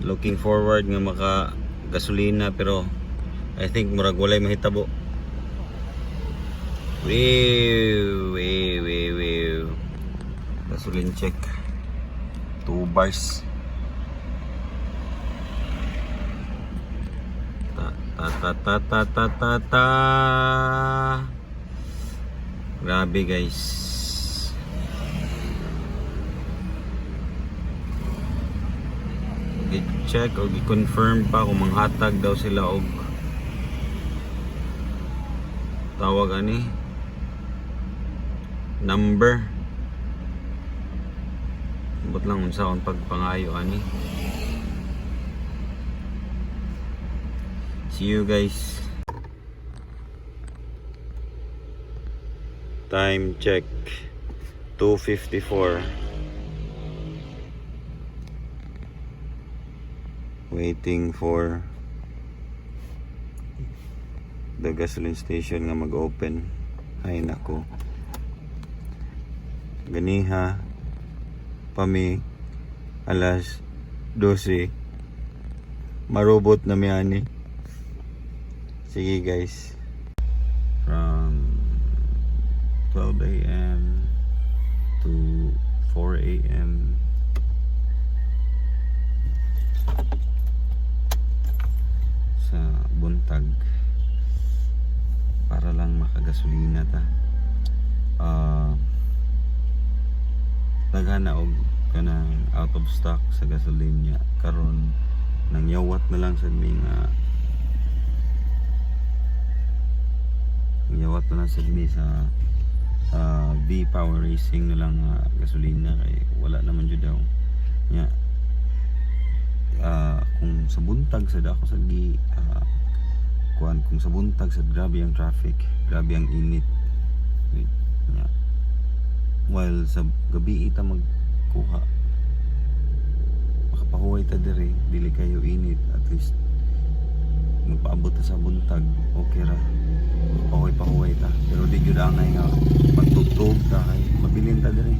Looking forward nga maka gasolina, pero I think murag walay mahitabo. Wow. Gasoline check. 2 bars. Ta. Grabe guys. I-check o i-confirm pa kung manghatag daw sila og tawag ani number. But lang unsa on pagpangayo ani. See you guys. Time check 2:54. Waiting for the gasoline station nga mag-open. Ay nako. Ganiha pami alas 12. Marobot na mi ani. Sige guys. From 12 a.m. to 4 a.m. sa buntag para lang makagasolina ta. Tagana og kanang out of stock sa gasolina karon nangyawat na lang sa mga nangyawat na lang sa V-Power Racing na lang gasolina kay wala naman jud daw nya. Kung sa buntag sa dako sa kung sa buntag sa grabe ang traffic, grabe ang init nya. While sa gabi ita magkuha makapahuway ta diri dili kayo init, at least magpaabot ta sa buntag okay ra, pahuway ta, pero di gyud angay nga magtugtog ta kay mabilin ta diri.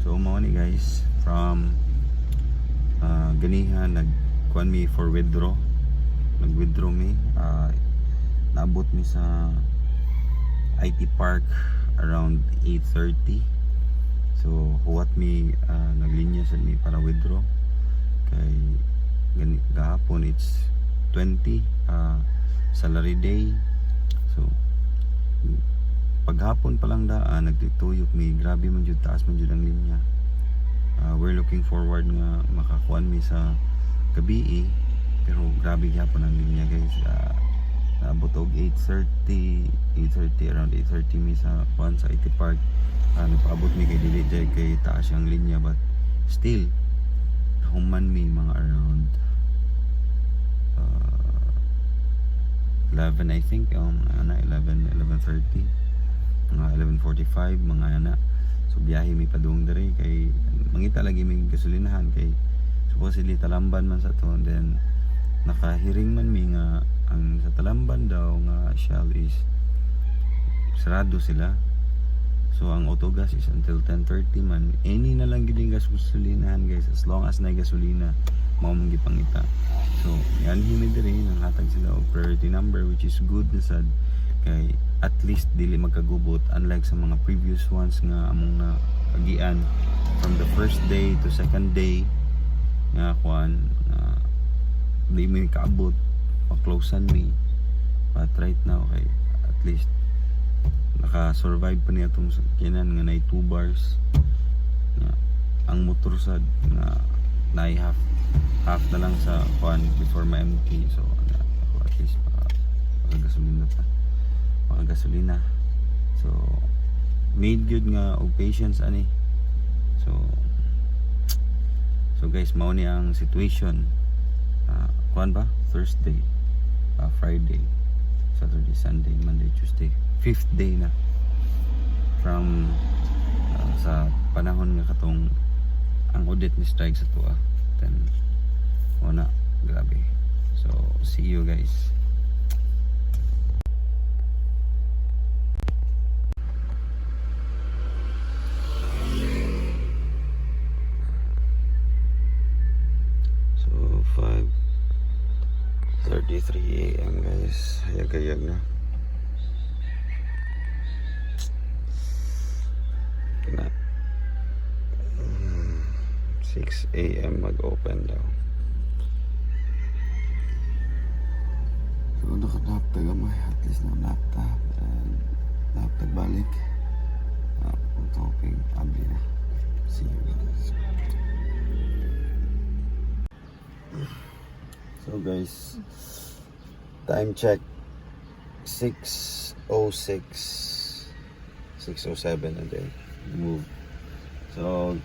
So mao ni guys, from ganiha nagkuan mi for nag-withdraw mi, naabot mi sa IT Park around 8:30. So huwat mi naglinya sa mi para withdraw kay gahapon it's 20 salary day. So paghapon pa lang daan nagtutuyok mi, grabe man jud taas man jud ang linya. We're looking forward nga makakuan mi sa gabi pero grabe gyapon ang linya guys. Naabot og 8:30 around 8:30 mi sa kuan sa IT Park. Napaabot mi kay dili kay taas ang linya, but still human mi mga around 11 I think, mga 11:30 mga 11:45 mga ana. So biyahe mi padung diri kay mangita lagi mi gasolinahan kay supposedly Talamban man sa to. Then nakahiring man mi nga ang sa Talamban daw nga Shell is sarado sila. So ang autogas is until 10:30 man. Any na lang gid gas gasolinahan guys, as long as na gasolina mao man gipangita. So yan himi diri nang hatag sila og priority number, which is good na sad kay at least dili magkagubot, unlike sa mga previous ones nga among nagian from the first day to second day nga kuan di mi kaabot, pa-closean mi. But right now kay at least naka-survive pa niya itong sakyanan nga na 2 bars nga, ang motor sad nga na half na lang sa kuan before ma-empty. So ako at least gasolina. So made good nga og patience ani. So guys, mao ni ang situation. Kuan ba? Thursday, Friday, Saturday, Sunday, Monday, Tuesday, 5th day na from sa panahon nga katong ang Odette ni strike sa tuwa. Then wala, grabe. So see you guys. 5:33 AM guys. Hayag-hayag na. 6 AM mag-open daw. So naka-laptop gamay, at least na laptop and laptop balik. I'm hoping abli na. See you guys. So guys, time check 6:06, 6:07 a day. Move. So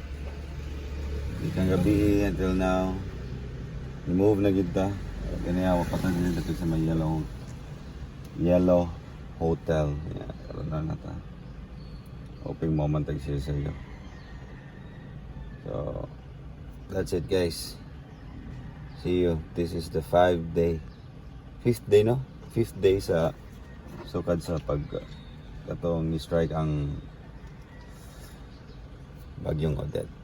ikang gabi until now, move na kita. Ganyan ako patag din dito sa may yellow hotel. Yeah, karoon na nata. Hoping moment siya sa iyo. So that's it guys. See you. This is the 5th day sa sukad sa pag katong ni-strike ang bagyong Odette.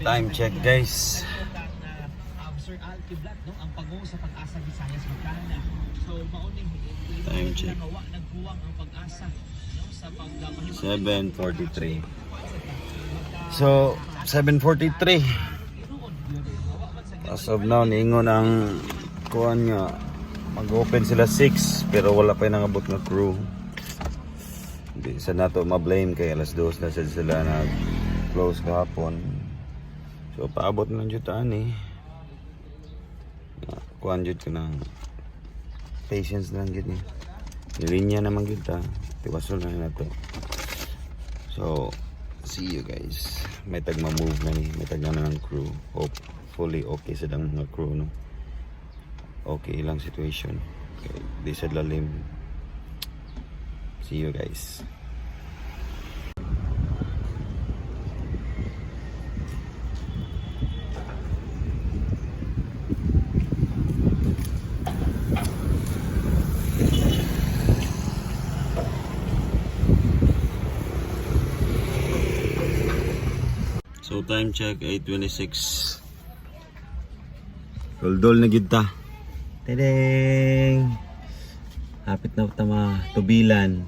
Time check guys. Time check 7:43. So 7:43. As of now niingon ang kuan nga mag-open sila 6 pero wala pa nangabot nga crew. Hindi sa nato ma-blame kay alas 2 na sila nag-close kahapon. So paabot na jud ani. Kuan jud ka ng patience lang gid ni. Nilinya naman gid ta. Tiwason na nato. So see you guys. May tag ma-move na ni, may tag na ng crew. Hopefully okay sa dang mga crew no. Okay lang situation. Okay, di sa lalim. See you guys. So time check 8:26. Doldol na gid ta. Tadeng. Hapit na tama tubilan.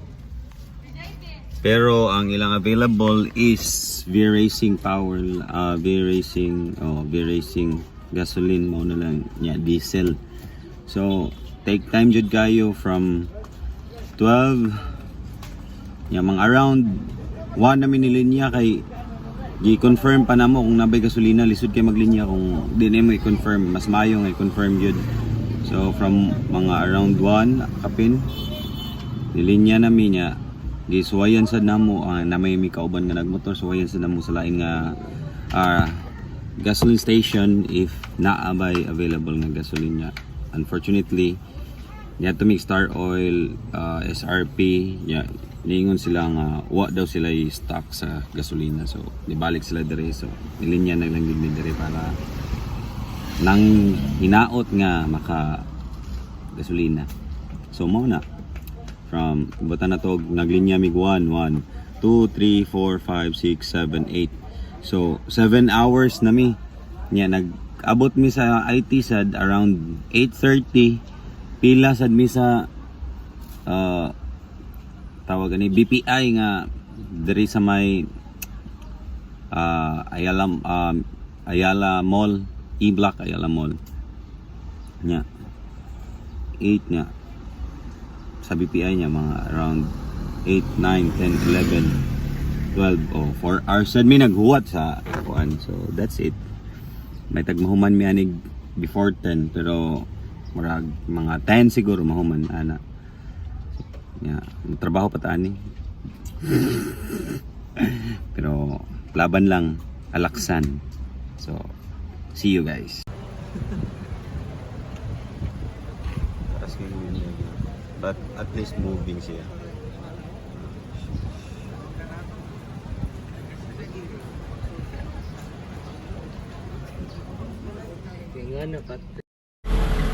Pero ang ilang available is V-Racing power, V-Racing gasoline mo na lang nya diesel. So take time jud kayo from 12 nya mga around 1 na minilinya kay gi-confirm pa namo kung nabay gasolina lisod kay maglinya kung di na mo i-confirm mas mayo nga i-confirm jud. So from mga around 1 kapin nilinya nami nya gisuwayan sad namo na may kauban nga nagmotor suwayan sad namo sa lain nga gasoline station if naabay available nga gasolina. Unfortunately niya to mix star oil SRP niya niingon sila nga wa daw sila i-stock sa gasolina so nibalik sila dire so nilinya na lang gid dire para nang hinaot nga maka gasolina. So mao na from butan na to naglinya mig 1 2 3 4 5 6 7 8 so 7 hours na mi nya nag-abot mi sa IT sad around 8:30 pila sad mi sa tawag ni BPI nga diri sa may Ayala Mall, E-Block Ayala Mall. Nya 8 nya sa BPI nya mga around 8, 9, 10, 11, 12 oh 4 hours sad mi naghuwat sa kuan. So that's it. May tagmahuman mi anig before 10 pero murag mga 10 siguro mahuman ana. Yeah, trabaho pa taani. Pero laban lang, alaksan. So, see you guys. But at least moving siya.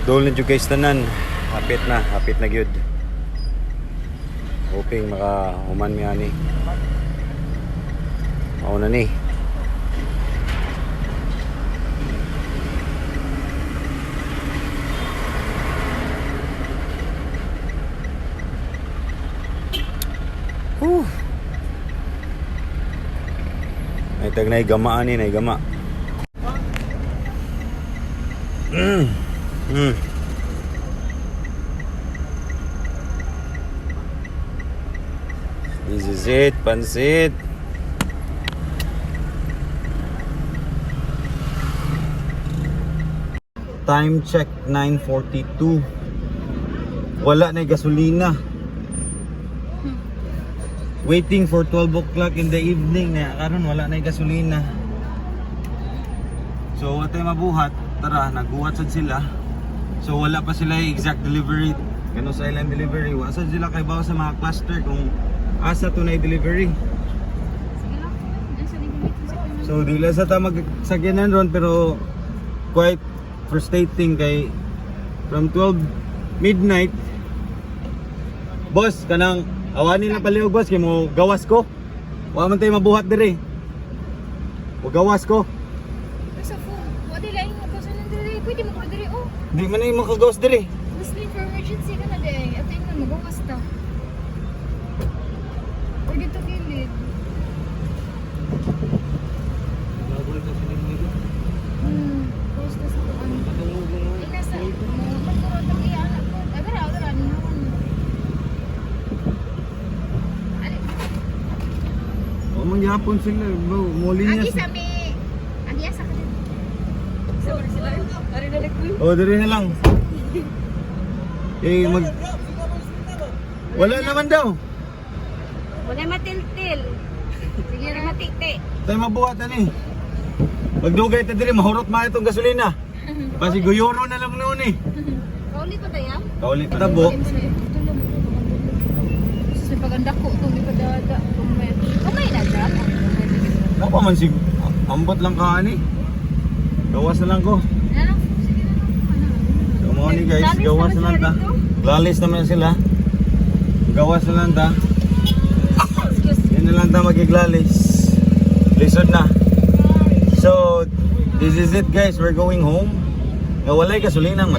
Doon nyo guys tanan. Hapit na gyud. Hoping maka human mi ani. Ako na ni. Ay tag na igama ani, na igama. This is it, pansit. Time check 9:42. Wala na gasolina. Waiting for 12 o'clock in the evening na karon wala na gasolina. So atay mabuhat, tara nagbuhat sad sila. So wala pa sila yung exact delivery. Kano sa ilang delivery, wala sad sila kay bawa sa mga cluster kung asa to na delivery. So dila sa ta magsagyanan ron pero quite frustrating kay from 12 midnight boss kanang awani na paliog boss kay mo gawas ko. Wa man tay mabuhat dire. O gawas ko. Sa phone, wa di lain mo kasi nandire. Pwede mo ko dire oh. Di man ay makagawas dire. Muslim for emergency ka na day. At ayun mo magawas ta. Pwede to kilid. Post na sa kuan. Ina sa mo pagkurot ang iya anak ko. Agara ni naman. O mangyapon sila, muli niya. Agi sa mi. Agi sa ka. Sa sila. Ari na nagkuy. O dire na lang. Eh mag wala naman daw. Wala matiltil. Sige na matikti. Tayo mabuhat na ni. Pagdugay ta dire mahurot ma itong gasolina. Basi guyoro na lang noon eh. Kauli pa tayo? Kauli pa tabo. Sa paganda ko itong ipadada. Kamay na dyan. Napa man sig ambot lang ka ani. Gawas na lang ko. Ano? Sige na lang. So mo ni guys, gawas na lang ta. Lalis naman sila. Gawas na lang ta. Yan na lang ta magiglalis. Lisod na. So this is it guys, we're going home. Nawalay gasolina.